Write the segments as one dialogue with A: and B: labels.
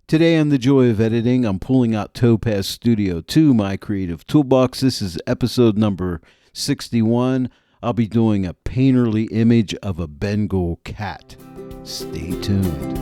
A: Today on The Joy of Editing, I'm pulling out Topaz Studio 2, my creative toolbox. This is episode number 61. I'll be doing a painterly image of a Bengal cat. Stay tuned.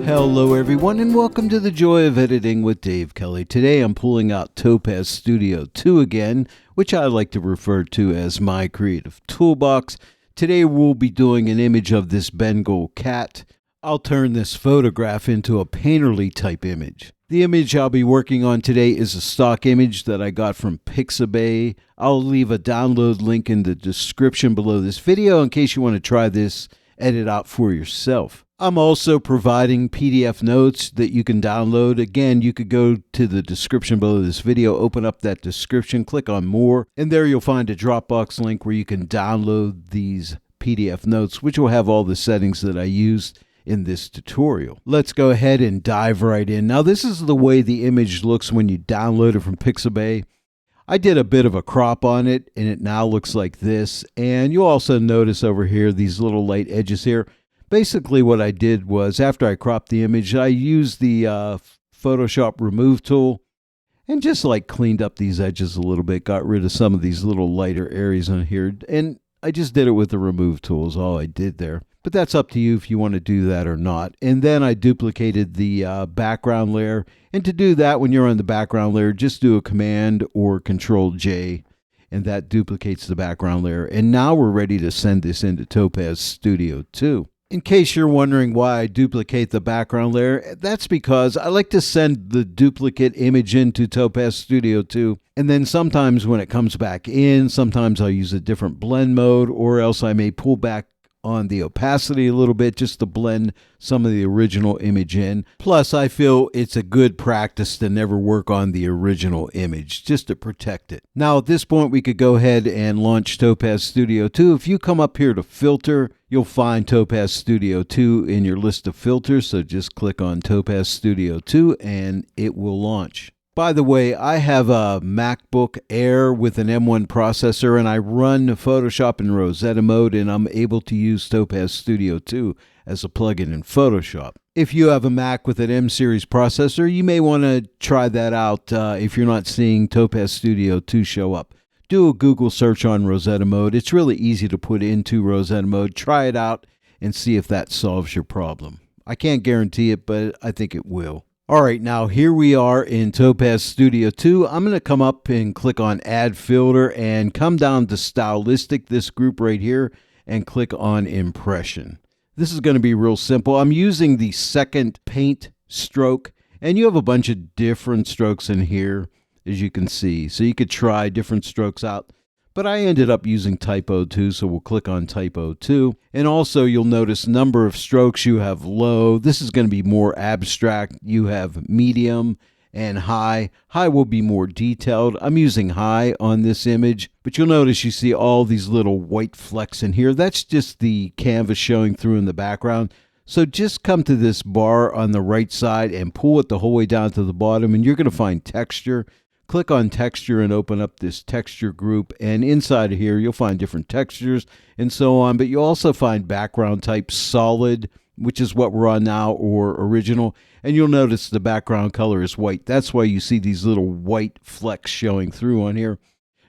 A: Hello everyone and welcome to The Joy of Editing with Dave Kelly. Today I'm pulling out Topaz Studio 2 again, which I like to refer to as my creative toolbox. Today we'll be doing an image of this Bengal cat. I'll turn this photograph into a painterly type image. The image I'll be working on today is a stock image that I got from Pixabay. I'll leave a download link in the description below this video in case you want to try this edit out for yourself. I'm also providing PDF notes that you can download. Again, you could go to the description below this video, open up that description, click on more, and there you'll find a Dropbox link where you can download these PDF notes, which will have all the settings that I used in this tutorial. Let's go ahead and dive right in. Now, this is the way the image looks when you download it from Pixabay. I did a bit of a crop on it, and it now looks like this. And you'll also notice over here these little light edges here. Basically what I did was, after I cropped the image, I used the Photoshop remove tool and just like cleaned up these edges a little bit, got rid of some of these little lighter areas on here, and I just did it with the remove tool is all I did there. But that's up to you if you want to do that or not. And then I duplicated the background layer, and to do that, when you're on the background layer, just do a Command or Control J, and that duplicates the background layer. And now we're ready to send this into Topaz Studio 2. In case you're wondering why I duplicate the background layer, that's because I like to send the duplicate image into Topaz Studio 2, and then sometimes when it comes back in, sometimes I'll use a different blend mode, or else I may pull back on the opacity a little bit just to blend some of the original image in. Plus, I feel it's a good practice to never work on the original image, just to protect it. Now, at this point, we could go ahead and launch Topaz Studio 2. If you come up here to Filter, you'll find Topaz Studio 2 in your list of filters, so just click on Topaz Studio 2 and it will launch. By the way, I have a MacBook Air with an M1 processor, and I run Photoshop in Rosetta mode, and I'm able to use Topaz Studio 2 as a plugin in Photoshop. If you have a Mac with an M series processor, you may want to try that out if you're not seeing Topaz Studio 2 show up. Do a Google search on Rosetta mode. It's really easy to put into Rosetta mode. Try it out and see if that solves your problem. I can't guarantee it, but I think it will. All right, now here we are in Topaz Studio 2. I'm going to come up and click on Add Filter and come down to Stylistic, this group right here, and click on Impression. This is going to be real simple. I'm using the second paint stroke, and you have a bunch of different strokes in here, as you can see. So you could try different strokes out. But I ended up using Type 02, so we'll click on Type 02. And also you'll notice number of strokes. You have low. This is going to be more abstract. You have medium and high. High will be more detailed. I'm using high on this image, but you'll notice you see all these little white flecks in here. That's just the canvas showing through in the background. So just come to this bar on the right side and pull it the whole way down to the bottom, and you're going to find texture. Click on texture and open up this texture group, and inside of here you'll find different textures and so on, but you'll also find background type solid, which is what we're on now, or original, and you'll notice the background color is white. That's why you see these little white flecks showing through on here.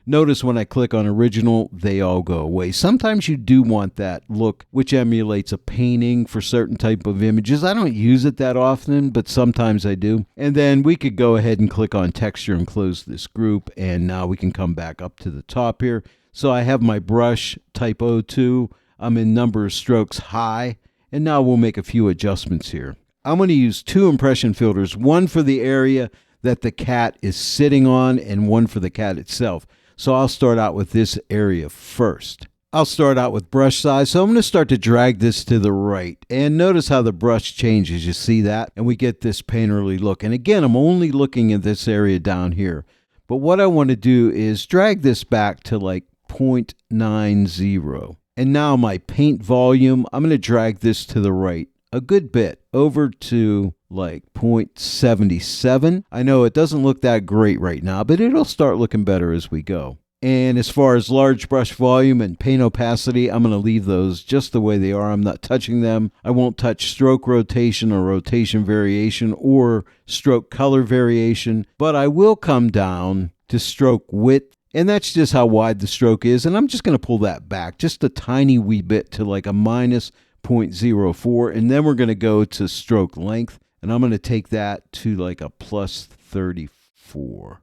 A: Notice when I click on original, they all go away. Sometimes you do want that look, which emulates a painting for certain type of images. I don't use it that often, but sometimes I do. And then we could go ahead and click on texture and close this group. And now we can come back up to the top here. So I have my brush, Type 02. I'm in number of strokes high. And now we'll make a few adjustments here. I'm going to use two impression filters, one for the area that the cat is sitting on and one for the cat itself. So I'll start out with this area first. I'll start out with brush size. So I'm going to start to drag this to the right. And notice how the brush changes. You see that? And we get this painterly look. And again, I'm only looking at this area down here. But what I want to do is drag this back to like 0.90. And now my paint volume, I'm going to drag this to the right a good bit, over to like 0.77. I know it doesn't look that great right now, but it'll start looking better as we go. And as far as large brush volume and paint opacity, I'm going to leave those just the way they are. I'm not touching them. I won't touch stroke rotation or rotation variation or stroke color variation, but I will come down to stroke width, and that's just how wide the stroke is. And I'm just going to pull that back just a tiny wee bit to like a minus 0.04, and then we're going to go to stroke length, and I'm going to take that to like a plus 34.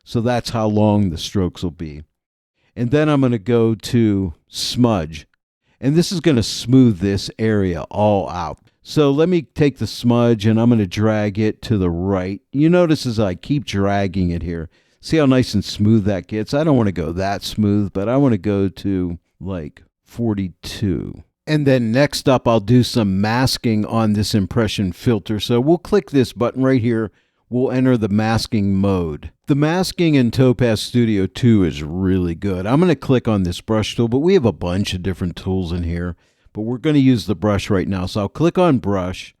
A: So that's how long the strokes will be. And then I'm going to go to smudge. And this is going to smooth this area all out. So let me take the smudge and I'm going to drag it to the right. You notice as I keep dragging it here, see how nice and smooth that gets? I don't want to go that smooth, but I want to go to like 42. And then next up, I'll do some masking on this impression filter. So we'll click this button right here. We'll enter the masking mode. The masking in Topaz Studio 2 is really good. I'm going to click on this brush tool, but we have a bunch of different tools in here. But we're going to use the brush right now. So I'll click on brush.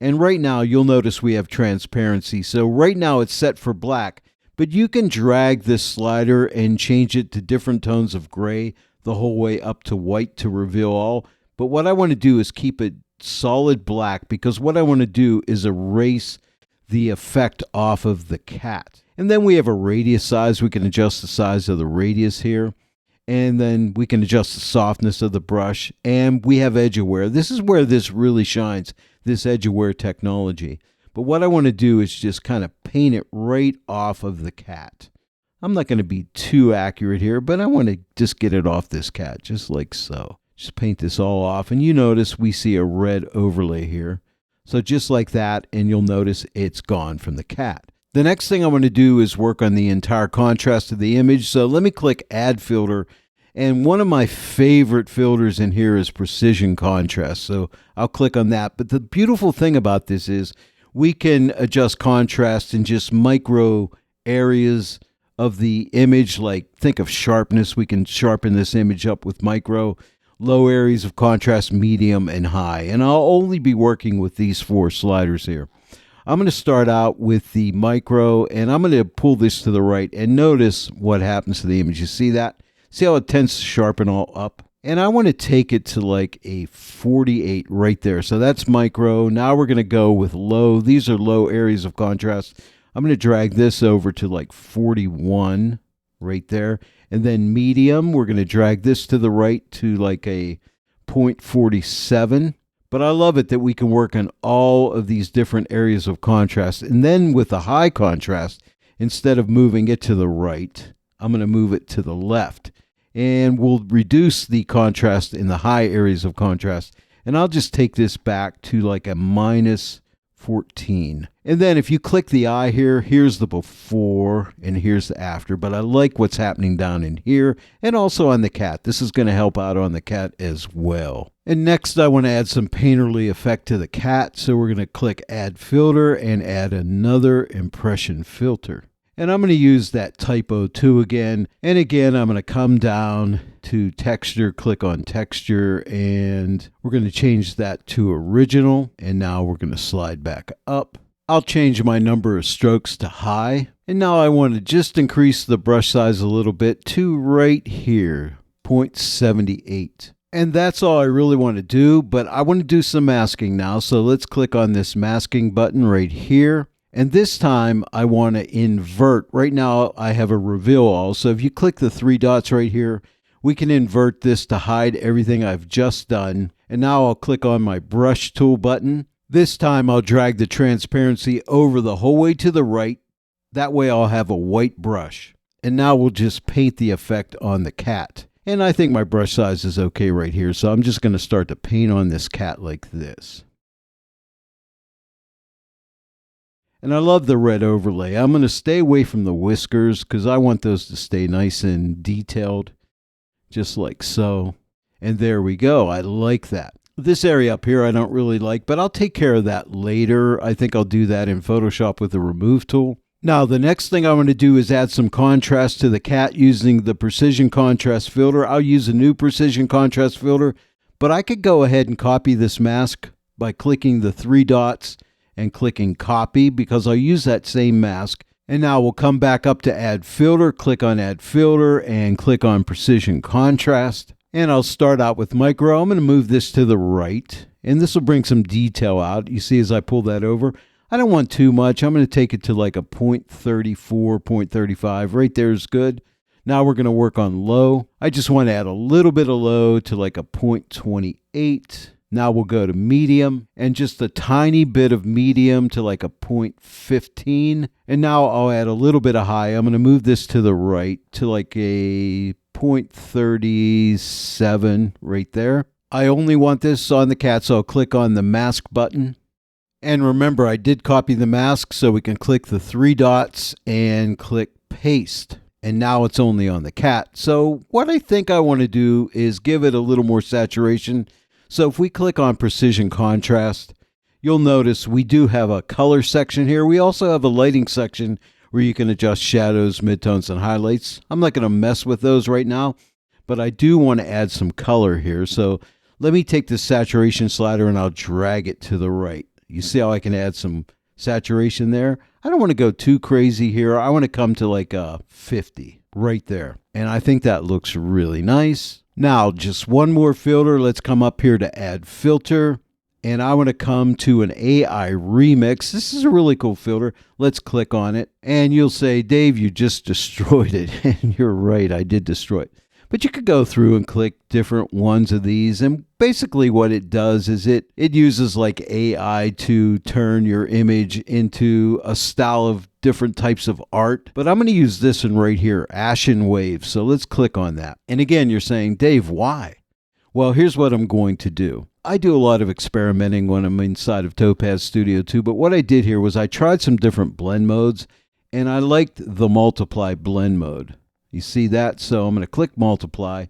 A: And right now, you'll notice we have transparency. So right now, it's set for black. But you can drag this slider and change it to different tones of gray the whole way up to white to reveal all. But what I want to do is keep it solid black, because what I want to do is erase the effect off of the cat. And then we have a radius size. We can adjust the size of the radius here. And then we can adjust the softness of the brush. And we have edge aware. This is where this really shines, this edge aware technology. But what I want to do is just kind of paint it right off of the cat. I'm not going to be too accurate here, but I want to just get it off this cat, just like so. Just paint this all off. And you notice we see a red overlay here. So just like that, and you'll notice it's gone from the cat. The next thing I want to do is work on the entire contrast of the image. So let me click Add Filter. And one of my favorite filters in here is Precision Contrast. So I'll click on that. But the beautiful thing about this is we can adjust contrast in just micro areas of the image. Like think of sharpness. We can sharpen this image up with micro. Low areas of contrast, medium, and high. And I'll only be working with these 4 sliders here. I'm going to start out with the micro, and I'm going to pull this to the right, and notice what happens to the image. You see that? See how it tends to sharpen all up? And I want to take it to like a 48 right there. So that's micro. Now we're going to go with low. These are low areas of contrast. I'm going to drag this over to like 41 right there. And then medium, we're going to drag this to the right to like a 0.47. But I love it that we can work on all of these different areas of contrast. And then with the high contrast, instead of moving it to the right, I'm going to move it to the left. And we'll reduce the contrast in the high areas of contrast. And I'll just take this back to like a minus 14. And then if you click the eye here, here's the before and here's the after. But I like what's happening down in here and also on the cat. This is going to help out on the cat as well. And next I want to add some painterly effect to the cat. So we're going to click Add Filter and add another impression filter. And I'm going to use that Typo 2 again. And again, I'm going to come down to texture, click on texture, and we're going to change that to original. And now we're going to slide back up. I'll change my number of strokes to high. And now I want to just increase the brush size a little bit to right here, 0.78. And that's all I really want to do, but I want to do some masking now. So let's click on this masking button right here. And this time I want to invert. Right now I have a reveal all. So if you click the 3 dots right here, we can invert this to hide everything I've just done. And now I'll click on my brush tool button. This time I'll drag the transparency over the whole way to the right. That way I'll have a white brush. And now we'll just paint the effect on the cat. And I think my brush size is okay right here. So I'm just going to start to paint on this cat like this. And I love the red overlay. I'm going to stay away from the whiskers because I want those to stay nice and detailed, just like so. And there we go. I like that. This area up here I don't really like, but I'll take care of that later. I think I'll do that in Photoshop with the remove tool. Now, the next thing I'm going to do is add some contrast to the cat using the Precision Contrast filter. I'll use a new Precision Contrast filter, but I could go ahead and copy this mask by clicking the 3 dots and clicking copy, because I'll use that same mask And now we'll come back up to add filter, click on add filter, and click on precision contrast. And I'll start out with micro. I'm going to move this to the right, and this will bring some detail out. You see as I pull that over, I don't want too much. I'm going to take it to like a 0.34, 0.35. Right there is good. Now we're going to work on low. I just want to add a little bit of low to like a 0.28. Now we'll go to medium and just a tiny bit of medium to like a 0.15. And now I'll add a little bit of high. I'm going to move this to the right to like a 0.37 right there. I only want this on the cat, so I'll click on the mask button. And remember, I did copy the mask, so we can click the three dots and click paste. And now it's only on the cat. So what I think I want to do is give it a little more saturation. So if we click on precision contrast, you'll notice we do have a color section here. We also have a lighting section where you can adjust shadows, midtones, and highlights. I'm not going to mess with those right now, but I do want to add some color here. So let me take the saturation slider and I'll drag it to the right. You see how I can add some saturation there? I don't want to go too crazy here. I want to come to like a 50 right there. And I think that looks really nice. Now, just one more filter. Let's come up here to add filter. And I want to come to an AI remix. This is a really cool filter. Let's click on it. And you'll say, Dave, you just destroyed it. And you're right, I did destroy it. But you could go through and click different ones of these. And basically what it does is it uses like AI to turn your image into a style of different types of art. But I'm going to use this one right here, Ashen Wave. So let's click on that. And again, you're saying, Dave, why? Well, here's what I'm going to do. I do a lot of experimenting when I'm inside of Topaz Studio 2. But what I did here was I tried some different blend modes. And I liked the multiply blend mode. You see that? So I'm going to click multiply.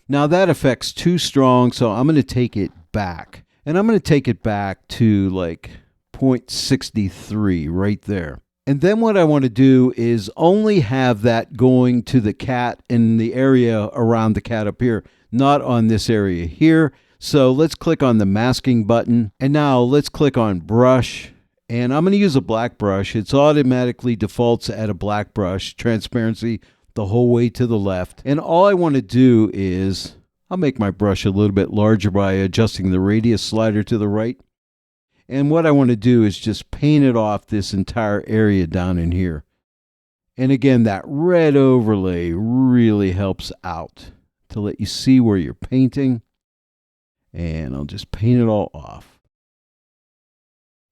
A: Now that effect's too strong, so I'm going to take it back. And I'm going to take it back to like 0.63 right there. And then what I want to do is only have that going to the cat in the area around the cat up here, not on this area here. So let's click on the masking button. And now let's click on brush. And I'm going to use a black brush. It's automatically defaults at a black brush, transparency the whole way to the left. And all I want to do is, I'll make my brush a little bit larger by adjusting the radius slider to the right. And what I want to do is just paint it off this entire area down in here. And again, that red overlay really helps out to let you see where you're painting. And I'll just paint it all off.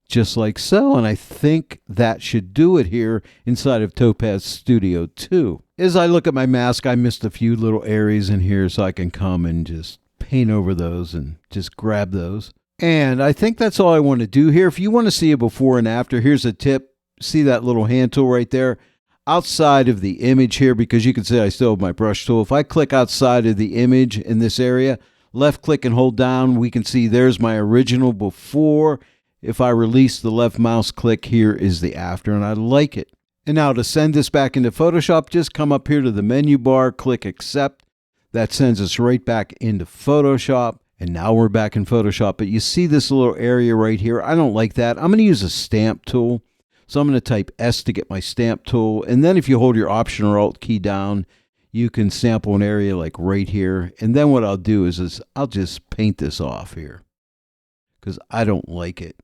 A: Just like so, and I think that should do it here inside of Topaz Studio 2. As I look at my mask, I missed a few little areas in here, so I can come and just paint over those and just grab those. And I think that's all I want to do here. If you want to see a before and after, here's a tip. See that little hand tool right there? Outside of the image here, because you can see I still have my brush tool. If I click outside of the image in this area, left click and hold down, we can see there's my original before. If I release the left mouse click, here is the after, and I like it. And now to send this back into Photoshop, just come up here to the menu bar, click accept. That sends us right back into Photoshop. And now we're back in Photoshop. But you see this little area right here? I don't like that. I'm going to use a stamp tool. So I'm going to type S to get my stamp tool. And then if you hold your Option or Alt key down, you can sample an area like right here. And then what I'll do is I'll just paint this off here because I don't like it.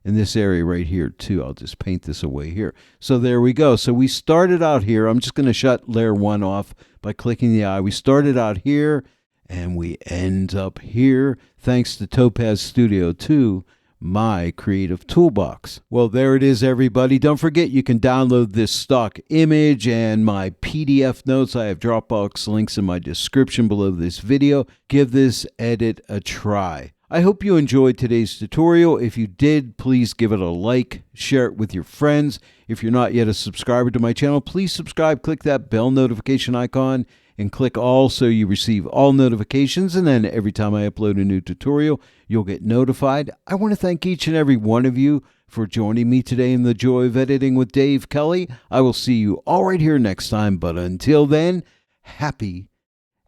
A: In this area right here too, I'll just paint this away here. So there we go. So we started out here. I'm just going to shut layer 1 off by clicking the eye. We started out here and we end up here thanks to Topaz Studio 2, my creative toolbox. Well, there it is, everybody. Don't forget you can download this stock image and my PDF notes. I have Dropbox links in my description below this video. Give this edit a try. I hope you enjoyed today's tutorial. If you did, please give it a like, share it with your friends. If you're not yet a subscriber to my channel, please subscribe, click that bell notification icon, and click all so you receive all notifications. And then every time I upload a new tutorial, you'll get notified. I want to thank each and every one of you for joining me today in the Joy of Editing with Dave Kelly. I will see you all right here next time. But until then, happy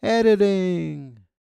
A: editing.